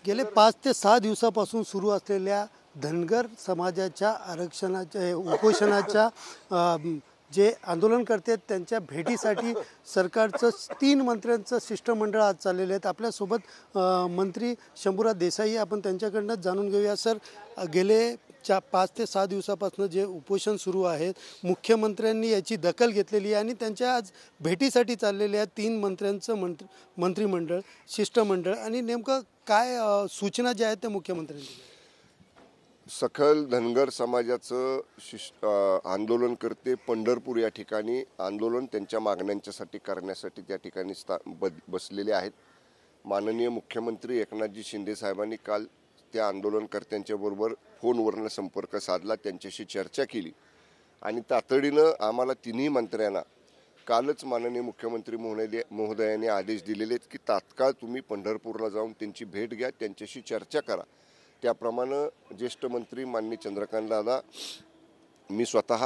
गेले 5 ते 6 दिवसापासून सुरू असलेल्या धनगर समाजाच्या आरक्षणाच्या उपोषणाच्या जे आंदोलन करतात त्यांच्या भेटीसाठी सरकारचं 3 मंत्र्यांचं शिष्टमंडळ आज चाललेलं आहे। आपल्यासोबत मंत्री शंभूराज देसाई, आपण त्यांच्याकडनं जाणून घेऊया। सर, गेले 5 ते 6 दिवसापासून जे उपोषण सुरू आहे, मुख्यमंत्र्यांनी याची दखल घेतलेली आहे आणि त्यांच्या आज भेटीसाठी चाललेल्या 3 मंत्र्यांचं मंत्रिमंडळ शिष्टमंडळ आणि नेमकं काय सूचना ज्या आहेत त्या मुख्यमंत्र्यांनी सखल धनगर समाजाचं आंदोलन करते पंढरपूर या ठिकाणी आंदोलन त्यांच्या मागण्यांच्यासाठी करण्यासाठी त्या ठिकाणी बसलेले आहेत। माननीय मुख्यमंत्री एकनाथजी शिंदे साहेबांनी काल त्या आंदोलनकर्त्यांच्या बरोबर फोनवरून संपर्क साधला, त्यांच्याशी चर्चा केली आणि तातडीनं आम्हाला तिन्ही मंत्र्यांना कालच माननीय मुख्यमंत्री महोदयांनी आदेश दिलेले आहेत की तात्काळ तुम्ही पंढरपूरला जाऊन त्यांची भेट घ्या, त्यांच्याशी चर्चा करा। त्याप्रमाणे ज्येष्ठ मंत्री माननीय चंद्रकांत दादा, मी स्वतः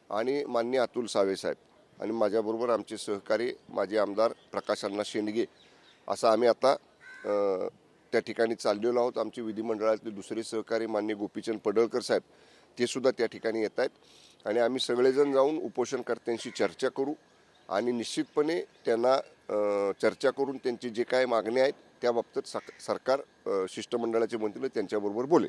आणि माननीय अतुल सावे साहेब आणि माझ्याबरोबर आमचे सहकारी माजी आमदार प्रकाश अण्णा शेंडगे असं आम्ही आता त्या ठिकाणी चाललेलो आहोत। आमचे विधिमंडळातले दुसरे सहकारी माननीय गोपीचंद पडळकर साहेब ते सुद्धा त्या ठिकाणी येत आहेत आणि आम्ही सगळेजण जाऊन उपोषणकर्त्यांशी चर्चा करू आणि निश्चितपणे त्यांना चर्चा करून त्यांची जे काय मागण्या आहेत त्या बाबतीत सरकार शिष्टमंडळाचे मंत्री त्यांच्याबरोबर बोले।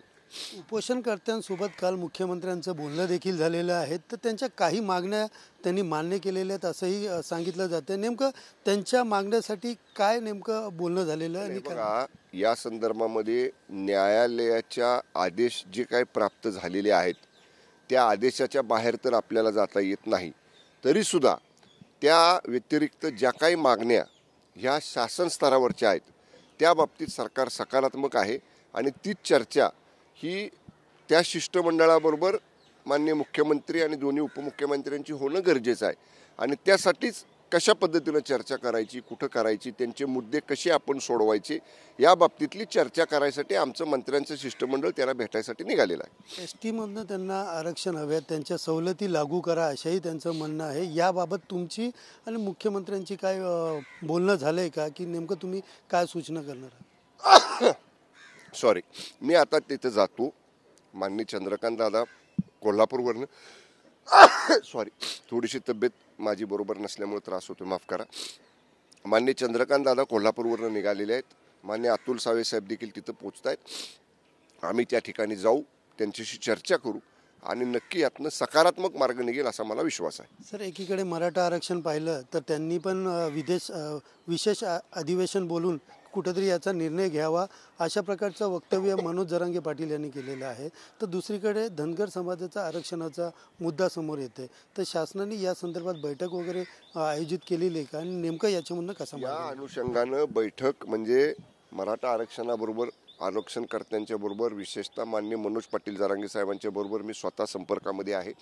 उपोषणकर्त्यांसोबत काल मुख्यमंत्र्यांचं बोलणं देखील झालेलं आहे, तर त्यांच्या काही मागण्या त्यांनी मान्य केलेल्या आहेत असंही सांगितलं जातं। नेमकं त्यांच्या मागण्यासाठी काय नेमकं बोलणं झालेलं आणि बघा, या संदर्भामध्ये न्यायालयाच्या आदेश जे काही प्राप्त झालेले आहेत त्या आदेशाच्या बाहेर तर आपल्याला जाता येत नाही, तरीसुद्धा त्या व्यतिरिक्त ज्या काही मागण्या ह्या शासन स्तरावरच्या आहेत त्या बाबतीत सरकार सकारात्मक आहे आणि तीच चर्चा ही त्या शिष्टमंडळाबरोबर माननीय मुख्यमंत्री आणि दोन्ही उपमुख्यमंत्र्यांची होणं गरजेचं आहे आणि त्यासाठीच कशा पद्धतीनं चर्चा करायची, कुठं करायची, त्यांचे मुद्दे कसे आपण सोडवायचे या बाबतीतली चर्चा करायसाठी आमचं मंत्र्यांचं शिष्टमंडळ त्यांना भेटायसाठी निघालेलं आहे। एसटीमधनं त्यांना आरक्षण हवे, त्यांच्या सवलती लागू करा अशाही त्यांचं म्हणणं आहे। याबाबत तुमची आणि मुख्यमंत्र्यांची काय बोलणं झालं आहे का, की नेमकं तुम्ही काय सूचना करणार? सॉरी, मी आता तिथं जातो। माननीय चंद्रकांत दादा कोल्हापूरवरनं सॉरी थोडीशी तब्येत माझी बरोबर नसल्यामुळे त्रास होतो, माफ करा। माननीय चंद्रकांत दादा कोल्हापूरवरनं निघालेले आहेत, माननीय अतुल सावे साहेब देखील तिथं पोचत आहेत। आम्ही त्या ठिकाणी जाऊ, त्यांच्याशी चर्चा करू आणि नक्की यातनं सकारात्मक मार्ग निघेल असा मला विश्वास आहे। सर, एकीकडे मराठा आरक्षण पाहिलं तर त्यांनी पण विशेष अधिवेशन बोलून कुठेतरी याचा निर्णय घ्यावा अशा प्रकारचं वक्तव्य मनोज जरांगे पाटील यांनी केलेलं आहे। तर दुसरीकडे धनगर समाजाचा आरक्षणाचा मुद्दा समोर येते, तर शासनाने या संदर्भात बैठक वगैरे आयोजित केलेली आहे का आणि नेमकं याच्यामधनं कसं या अनुषंगानं बैठक म्हणजे मराठा आरक्षणाबरोबर आरक्षणकर्त्यांच्या बरोबर विशेषतः माननीय मनोज पाटील जरांगे साहेबांच्या बरोबर मी स्वतः संपर्कामध्ये आहे।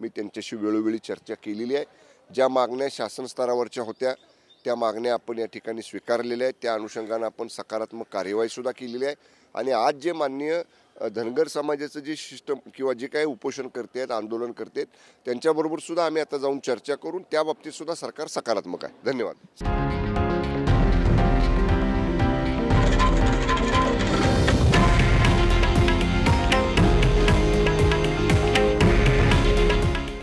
मी त्यांच्याशी वेळोवेळी चर्चा केलेली आहे। ज्या मागण्या शासन स्तरावरच्या होत्या त्या मागण्या आपण या ठिकाणी स्वीकारलेल्या आहेत, त्या अनुषंगानं आपण सकारात्मक कार्यवाही सुद्धा केलेली आहे आणि आज जे माननीय धनगर समाजाचं जे सिस्टम किंवा जे काही उपोषण करते आहेत, आंदोलन करते आहेत, त्यांच्याबरोबर सुद्धा आम्ही आता जाऊन चर्चा करून त्या बाबतीत सुद्धा सरकार सकारात्मक आहे। धन्यवाद।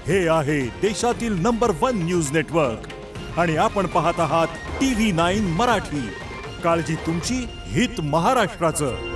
हे आहे देशातील नंबर 1 न्यूज नेटवर्क आणि आपण पाहत आहात TV9 मराठी। काळजी तुमची, हित महाराष्ट्राचं।